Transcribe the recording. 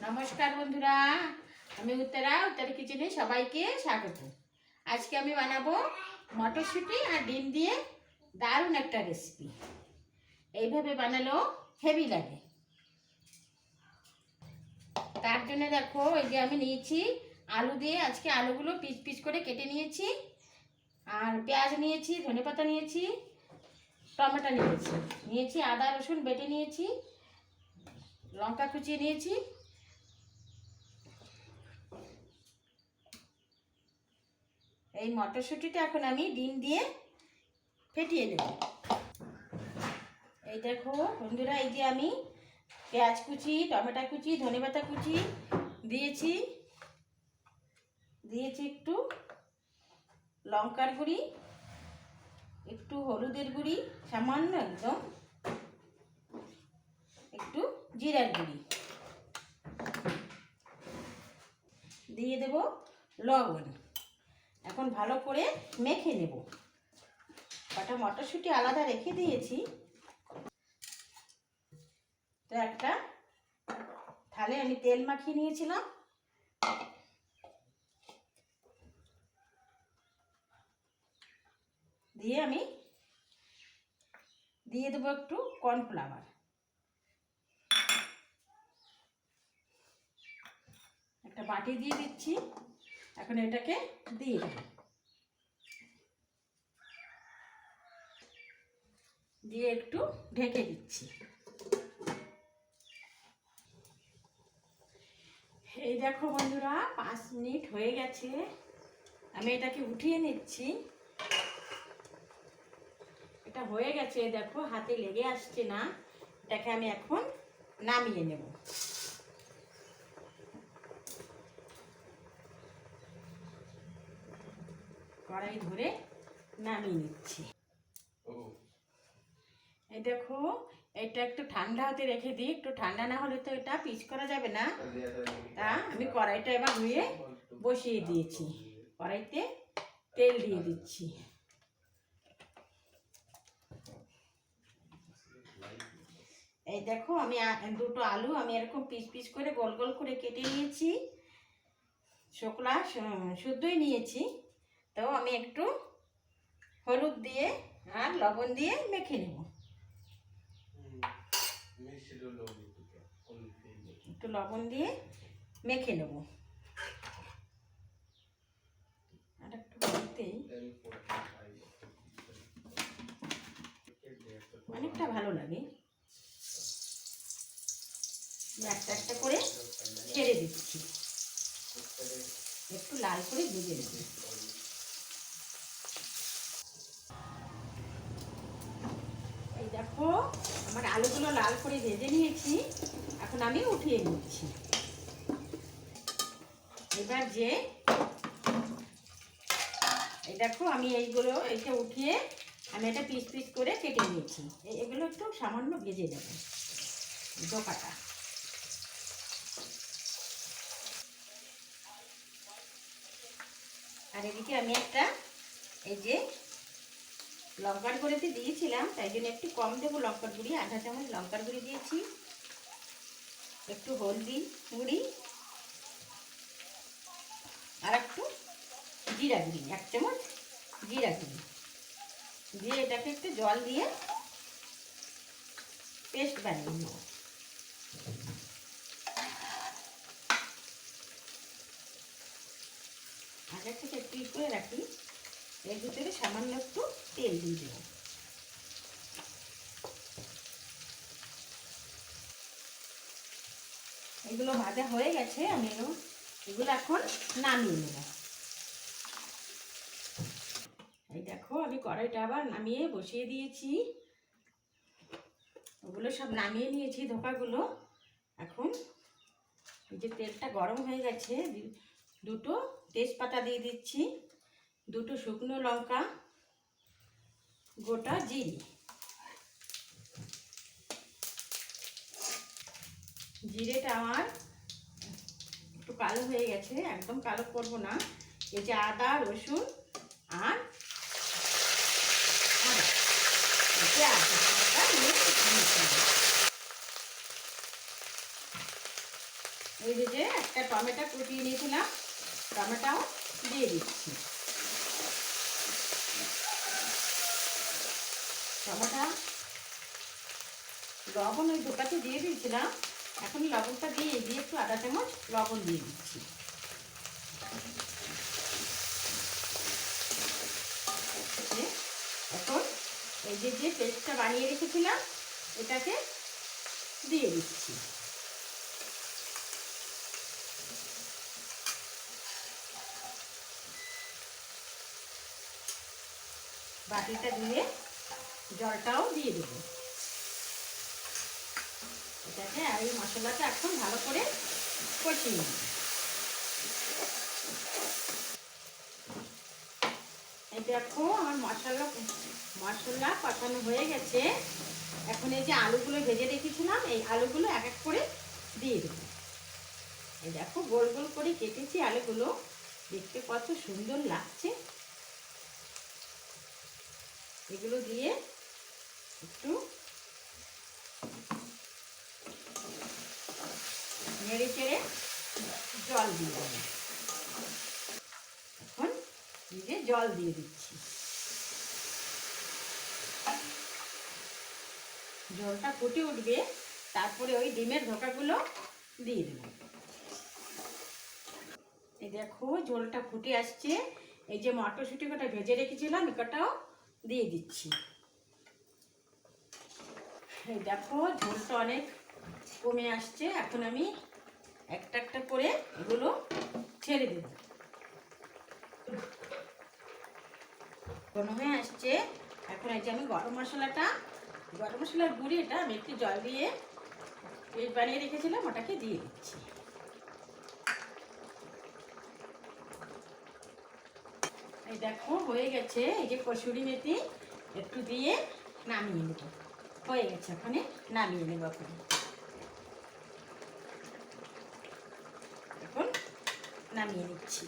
নমস্কার বন্ধুরা, আমি উত্তরা কিচেনে সবাইকে স্বাগত। আজকে আমি বানাবো মটরশুঁটি আর ডিম দিয়ে দারুণ একটা রেসিপি। এইভাবে বানালেও হেভি লাগে। তার জন্য দেখো, এই যে আমি নিয়েছি আলু দিয়ে, আজকে আলুগুলো পিস পিস করে কেটে নিয়েছি। আর পেঁয়াজ নিয়েছি, ধনেপাতা নিয়েছি, টমেটো নিয়েছি আদা রসুন বেটে নিয়েছি, লঙ্কা কুচিয়ে নিয়েছি। এই মটরশুঁটিটা এখন আমি ডিম দিয়ে ফেটিয়ে নেব। এই দেখো বন্ধুরা, এই যে আমি পেঁয়াজ কুচি, টমেটো কুচি, ধনেপাতা কুচি দিয়েছি একটু লঙ্কার গুঁড়ি, একটু হলুদের গুঁড়ি সামান্য, একদম একটু জিরার গুঁড়ি দিয়ে দেব, লবণ। এখন ভালো করে মেখে নেব। কটা মটরশুঁটি আলাদা রেখে দিয়েছি। তো একটা থালে আমি তেল মাখিয়ে নিয়েছিলাম। দিয়ে আমি দিয়ে দেবো একটু কর্নফ্লাওয়ার। একটা বাটি দিয়ে দিচ্ছি। এখন এটাকে দিয়ে দেবো, দিয়ে একটু ঢেকে দিচ্ছি। এই দেখো বন্ধুরা, 5 মিনিট হয়ে গেছে। আমি এটাকে উঠিয়ে নিচ্ছি। এটা হয়ে গেছে, দেখো হাতে লেগে আসছে না। এটাকে আমি এখন নামিয়ে নেব। কড়াই ধরে নামিয়ে নিচ্ছি। এই দেখো, এটা একটু ঠান্ডা হতে রেখে দিই। একটু ঠান্ডা না হলে তো এটা পিস করা যাবে না। তা আমি কড়াইটা এবার ধুয়ে বসিয়ে দিয়েছি। কড়াইতে তেল দিয়ে দিচ্ছি। এই দেখো, আমি দুটো আলু আমি এরকম পিস পিস করে গোল গোল করে কেটে নিয়েছি। শুকলা শুদ্ধই নিয়েছি। তো আমি একটু হলুদ দিয়ে আর লবণ দিয়ে মেখে নেব। একটু লবণ দিয়ে মেখে নেব। আর একটু বলতেই অনেকটা ভালো লাগে। একটা একটা করে ছেড়ে দিচ্ছি, একটু লাল করে ভেজে নেব। এই দেখো, আমার আলুগুলো লাল করে ভেজে নিয়েছি। এখন আমি উঠিয়ে নিচ্ছি। এবার যে এই দেখো, আমি এইগুলো এটা উঠিয়ে আমি এটা পিস পিস করে কেটে নিয়েছি। এগুলো একটু সামান্য ভেজে দেবো, ডোকাটা। আর এদিকে আমি একটা এই যে লঙ্কার গুঁড়িতে দিয়েছিলাম, তাই জন্য একটু কম দেবো লঙ্কার গুঁড়ি। আধা চামচ লঙ্কার গুঁড়ি দিয়েছি, একটু হলদি গুঁড়ি, আর একটু জিরা গুঁড়ি, 1 চামচ জিরা গুঁড়ি দিয়ে এটাকে একটু জল দিয়ে পেস্ট বানিয়ে নেব। আগে থেকে একটু করে রাখি। এর ভিতরে সামান্য একটু তেল দিয়ে দেবো। এগুলো ভাজা হয়ে গেছে। আমি এগুলো এখন নামিয়ে নেব। এই দেখো, আমি কড়াইটা আবার নামিয়ে বসিয়ে দিয়েছি। ওগুলো সব নামিয়ে নিয়েছি, ধোকাগুলো। এখন এই যে তেলটা গরম হয়ে গেছে, দুটো তেজপাতা দিয়ে দিচ্ছি, দুটো শুকনো লঙ্কা, গোটা জিরেটা আমার একটু কালো হয়ে গেছে, একদম কালো করবো না। এই যে আদা রসুন আর এই যে একটা টমেটো কুচিয়ে নিয়েছিলাম, টমেটোও দিয়ে দিচ্ছি। টমেটো লবণ ওই ঢোকাতে দিয়ে দিয়েছিলাম, এখন লবণটা দিয়ে একটু আধা চামচ লবণ দিয়ে দিচ্ছি। এখন এই যে পেস্টটা বানিয়ে রেখেছিলাম এটাকে দিয়ে দিচ্ছি। বাটিটা দিয়ে জলটাও দিয়ে দেবো এটাকে। আর এই মশলাটা এখন ভালো করে কষিয়ে নেব। এই দেখো আমার মশলা কষানো হয়ে গেছে। এখন এই যে আলুগুলো ভেজে রেখেছিলাম এই আলুগুলো এক এক করে দিয়ে দেবো। এই দেখো গোল গোল করে কেটেছি আলুগুলো, দেখতে কত সুন্দর লাগছে। এগুলো দিয়ে একটু নেড়ে চেড়ে জল দিয়ে দেবো। এখন নিজে জল দিয়ে দিচ্ছি। জলটা ফুটে উঠবে, তারপরে ওই ডিমের ধোকাগুলো দিয়ে দেবো। এই দেখো ঝোলটা ফুটে আসছে। এই যে মটরশুঁটি কটা ভেজে রেখেছিলাম এটাও দিয়ে দিচ্ছি। এই দেখো ঝোলটা অনেক কমে আসছে। এখন আমি একটা একটা করে এগুলো ছেড়ে দেব। ঘন হয়ে আসছে। এখন এই যে আমি গরম মশলার গুঁড়ি এটা আমি একটু জল দিয়ে পেস্ট বানিয়ে রেখেছিলাম ওটাকে দিয়ে দিচ্ছি। এই দেখো হয়ে গেছে। এই যে কসুরি মেথি একটু দিয়ে নামিয়ে নেব। হয়ে গেছে, ওখানে নামিয়ে নেব। এখন নামিয়ে নিচ্ছি।